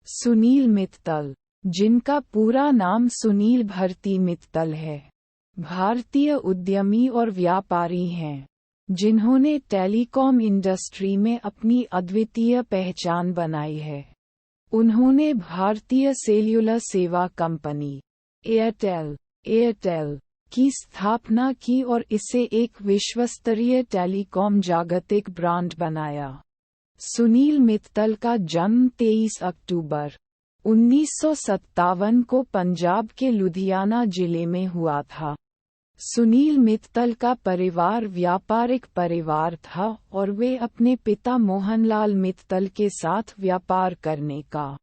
सुनील मित्तल, जिनका पूरा नाम सुनील भरती मित्तल है, भारतीय उद्यमी और व्यापारी हैं, जिन्होंने टेलीकॉम इंडस्ट्री में अपनी अद्वितीय पहचान बनाई है। उन्होंने भारतीय सेल्युलर सेवा कंपनी एयरटेल की स्थापना की और इसे एक विश्वस्तरीय टेलीकॉम जागतिक ब्रांड बनाया। सुनील मित्तल का जन्म 23 अक्टूबर 1957 को पंजाब के लुधियाना जिले में हुआ था। सुनील मित्तल का परिवार व्यापारिक परिवार था और वे अपने पिता मोहनलाल मित्तल के साथ व्यापार करने का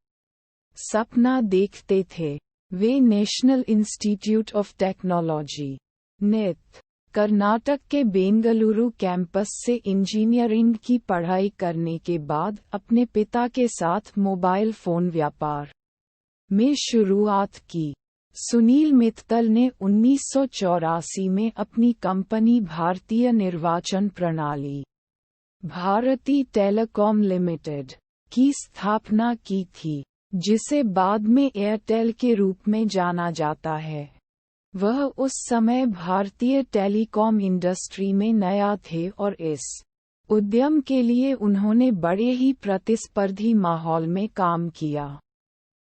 सपना देखते थे। वे national institute of technology NIT Karnataka के बेंगलुरु कैंपस से इंजीनियरिंग की पढ़ाई करने के बाद अपने पिता के साथ मोबाइल फोन व्यापार में शुरुआत की। सुनील मित्तल ने 1984 में अपनी कंपनी भारतीय निर्वाचन प्रणाली भारती टेलीकॉम लिमिटेड की स्थापना की थी, जिसे बाद में एयरटेल के रूप में जाना जाता है। वह उस समय भारतीय टेलीकॉम इंडस्ट्री में नया थे और इस उद्यम के लिए उन्होंने बड़े ही प्रतिस्पर्धी माहौल में काम किया।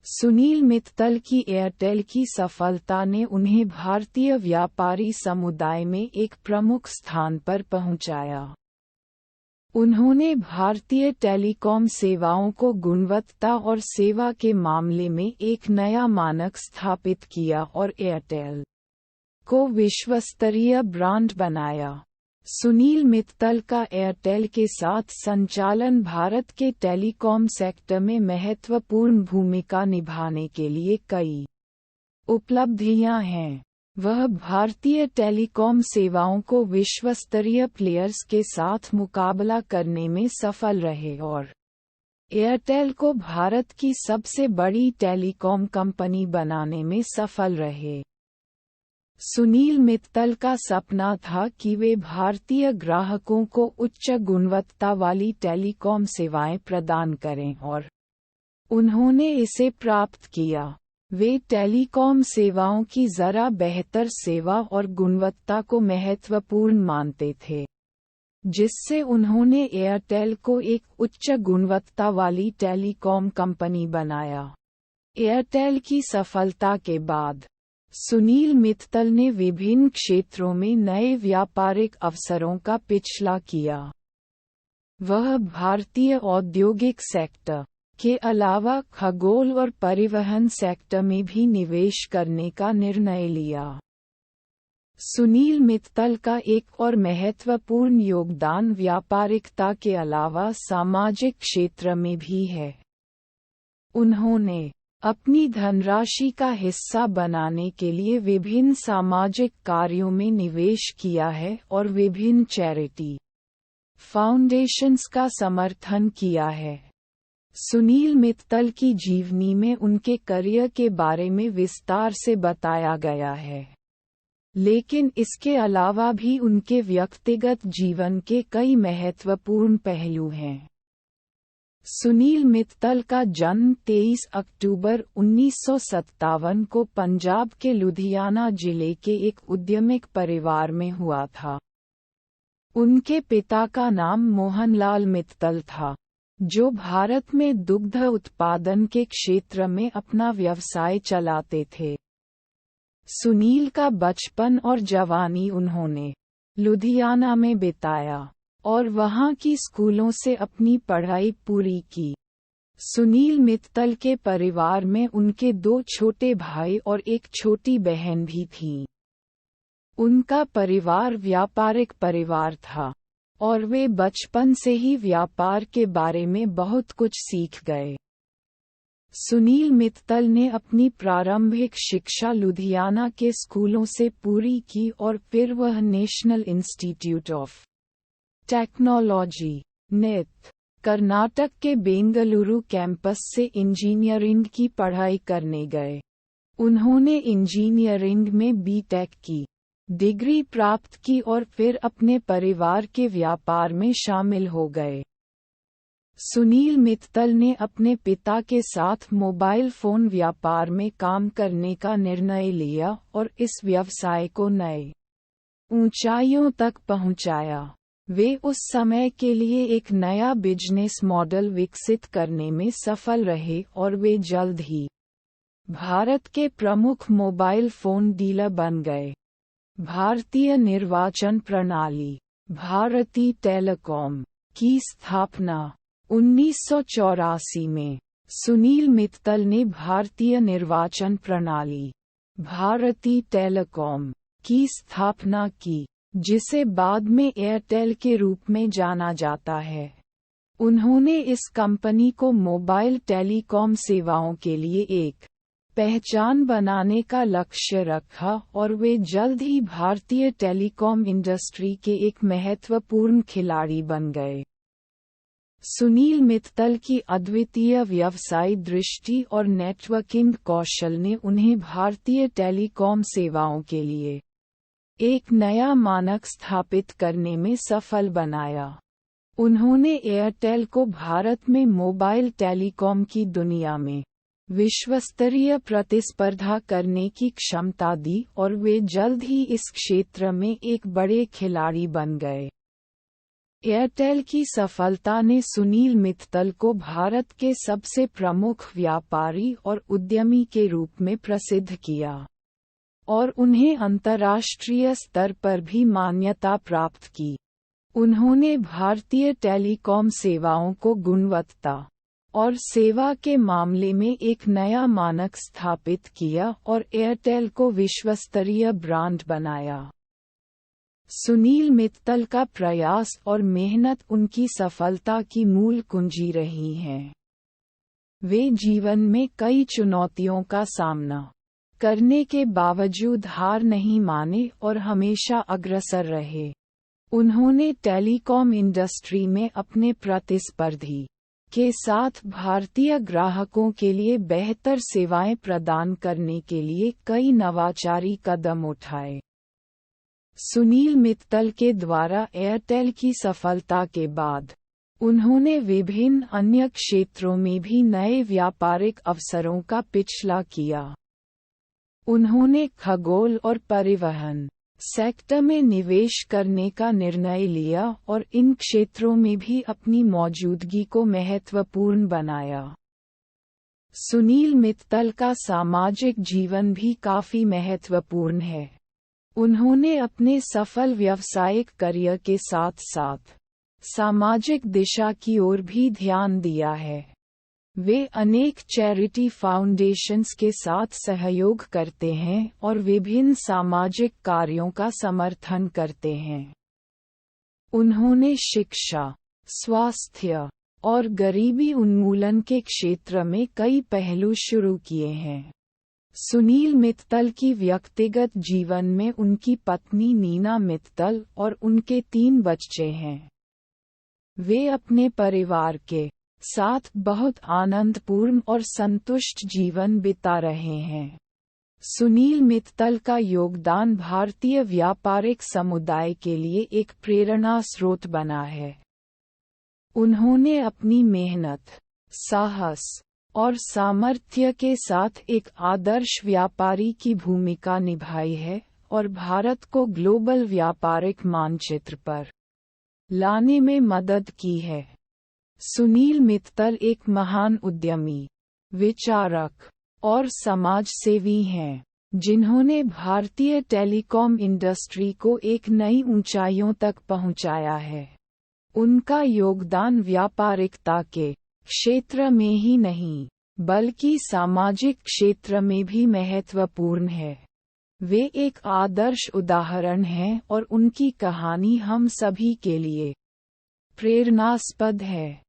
सुनील मित्तल की एयरटेल की सफलता ने उन्हें भारतीय व्यापारी समुदाय में एक प्रमुख स्थान पर पहुंचाया। उन्होंने भारतीय टेलीकॉम सेवाओं को गुणवत्ता और सेवा के मामले में एक नया मानक स्थापित किया और एयरटेल को विश्वस्तरीय ब्रांड बनाया। सुनील मित्तल का एयरटेल के साथ संचालन भारत के टेलीकॉम सेक्टर में महत्वपूर्ण भूमिका निभाने के लिए कई उपलब्धियां हैं। वह भारतीय टेलीकॉम सेवाओं को विश्वस्तरीय प्लेयर्स के साथ मुकाबला करने में सफल रहे और एयरटेल को भारत की सबसे बड़ी टेलीकॉम कंपनी बनाने में सफल रहे। सुनील मित्तल का सपना था कि वे भारतीय ग्राहकों को उच्च गुणवत्ता वाली टेलीकॉम सेवाएं प्रदान करें और उन्होंने इसे प्राप्त किया। वे टेलीकॉम सेवाओं की जरा बेहतर सेवा और गुणवत्ता को महत्वपूर्ण मानते थे, जिससे उन्होंने एयरटेल को एक उच्च गुणवत्ता वाली टेलीकॉम कंपनी बनाया। एयरटेल की सफलता के बाद सुनील मित्तल ने विभिन्न क्षेत्रों में नए व्यापारिक अवसरों का पिछला किया। वह भारतीय औद्योगिक सेक्टर के अलावा खगोल और परिवहन सेक्टर में भी निवेश करने का निर्णय लिया। सुनील मित्तल का एक और महत्वपूर्ण योगदान व्यापारिकता के अलावा सामाजिक क्षेत्र में भी है। उन्होंने अपनी धनराशि का हिस्सा बनाने के लिए विभिन्न सामाजिक कार्यों में निवेश किया है और विभिन्न चैरिटी फाउंडेशंस का समर्थन किया है। सुनील मित्तल की जीवनी में उनके करियर के बारे में विस्तार से बताया गया है, लेकिन इसके अलावा भी उनके व्यक्तिगत जीवन के कई महत्वपूर्ण पहलू हैं। सुनील मित्तल का जन्म 23 अक्टूबर 1957 को पंजाब के लुधियाना जिले के एक उद्यमिक परिवार में हुआ था। उनके पिता का नाम मोहनलाल मित्तल था, जो भारत में दुग्ध उत्पादन के क्षेत्र में अपना व्यवसाय चलाते थे। सुनील का बचपन और जवानी उन्होंने लुधियाना में बिताया और वहां की स्कूलों से अपनी पढ़ाई पूरी की। सुनील मित्तल के परिवार में उनके 2 छोटे भाई और एक छोटी बहन भी थीं। उनका परिवार व्यापारिक परिवार था और वे बचपन से ही व्यापार के बारे में बहुत कुछ सीख गए। सुनील मित्तल ने अपनी प्रारंभिक शिक्षा लुधियाना के स्कूलों से पूरी की और फिर वह national institute of technology NIT Karnataka के बेंगलुरु कैंपस से इंजीनियरिंग की पढ़ाई करने गए। उन्होंने इंजीनियरिंग में बीटेक की डिग्री प्राप्त की और फिर अपने परिवार के व्यापार में शामिल हो गए। सुनील मित्तल ने अपने पिता के साथ मोबाइल फोन व्यापार में काम करने का निर्णय लिया और इस व्यवसाय को नए ऊंचाइयों तक पहुंचाया। वे उस समय के लिए एक नया बिजनेस मॉडल विकसित करने में सफल रहे और वे जल्द ही भारत के प्रमुख मोबाइल फोन डीलर बन गए। भारतीय निर्वाचन प्रणाली भारती टेलीकॉम की स्थापना 1984 में सुनील मित्तल ने भारतीय निर्वाचन प्रणाली भारती टेलीकॉम की स्थापना की, जिसे बाद में एयरटेल के रूप में जाना जाता है। उन्होंने इस कंपनी को मोबाइल टेलीकॉम सेवाओं के लिए एक पहचान बनाने का लक्ष्य रखा और वे जल्द ही भारतीय टेलीकॉम इंडस्ट्री के एक महत्वपूर्ण खिलाड़ी बन गए। सुनील मित्तल की अद्वितीय व्यवसायिक दृष्टि और नेटवर्किंग कौशल ने उन्हें भारतीय टेलीकॉम सेवाओं के लिए एक नया मानक स्थापित करने में सफल बनाया। उन्होंने एयरटेल को भारत में मोबाइल टेलीकॉम की दुनिया में विश्वस्तरीय प्रतिस्पर्धा करने की क्षमता दी और वे जल्द ही इस क्षेत्र में एक बड़े खिलाड़ी बन गए। एयरटेल की सफलता ने सुनील मित्तल को भारत के सबसे प्रमुख व्यापारी और उद्यमी के रूप में प्रसिद्ध किया और उन्हें अंतर्राष्ट्रीय स्तर पर भी मान्यता प्राप्त की। उन्होंने भारतीय टेलीकॉम सेवाओं को गुणवत्ता और सेवा के मामले में एक नया मानक स्थापित किया और एयरटेल को विश्वस्तरीय ब्रांड बनाया। सुनील मित्तल का प्रयास और मेहनत उनकी सफलता की मूल कुंजी रही हैं। वे जीवन में कई चुनौतियों का सामना करने के बावजूद हार नहीं माने और हमेशा अग्रसर रहे। उन्होंने टेलीकॉम इंडस्ट्री में अपने प्रतिस्पर्धी के साथ भारतीय ग्राहकों के लिए बेहतर सेवाएं प्रदान करने के लिए कई नवाचारी कदम उठाए। सुनील मित्तल के द्वारा एयरटेल की सफलता के बाद उन्होंने विभिन्न अन्य क्षेत्रों में भी नए व्यापारिक अवसरों का पिछला किया। उन्होंने खगोल और परिवहन सेक्टर में निवेश करने का निर्णय लिया और इन क्षेत्रों में भी अपनी मौजूदगी को महत्वपूर्ण बनाया। सुनील मित्तल का सामाजिक जीवन भी काफी महत्वपूर्ण है। उन्होंने अपने सफल व्यावसायिक करियर के साथ साथ सामाजिक दिशा की ओर भी ध्यान दिया है। वे अनेक चैरिटी फाउंडेशंस के साथ सहयोग करते हैं और विभिन्न सामाजिक कार्यों का समर्थन करते हैं। उन्होंने शिक्षा, स्वास्थ्य और गरीबी उन्मूलन के क्षेत्र में कई पहलू शुरू किए हैं। सुनील मित्तल की व्यक्तिगत जीवन में उनकी पत्नी नीना मित्तल और उनके 3 बच्चे हैं। वे अपने परिवार के साथ बहुत आनंदपूर्ण और संतुष्ट जीवन बिता रहे हैं। सुनील मित्तल का योगदान भारतीय व्यापारिक समुदाय के लिए एक प्रेरणा स्रोत बना है। उन्होंने अपनी मेहनत, साहस और सामर्थ्य के साथ एक आदर्श व्यापारी की भूमिका निभाई है और भारत को ग्लोबल व्यापारिक मानचित्र पर लाने में मदद की है। सुनील मित्तल एक महान उद्यमी, विचारक और समाजसेवी हैं, जिन्होंने भारतीय टेलीकॉम इंडस्ट्री को एक नई ऊंचाइयों तक पहुंचाया है। उनका योगदान व्यापारिकता के क्षेत्र में ही नहीं, बल्कि सामाजिक क्षेत्र में भी महत्वपूर्ण है। वे एक आदर्श उदाहरण हैं और उनकी कहानी हम सभी के लिए प्रेरणास्पद है।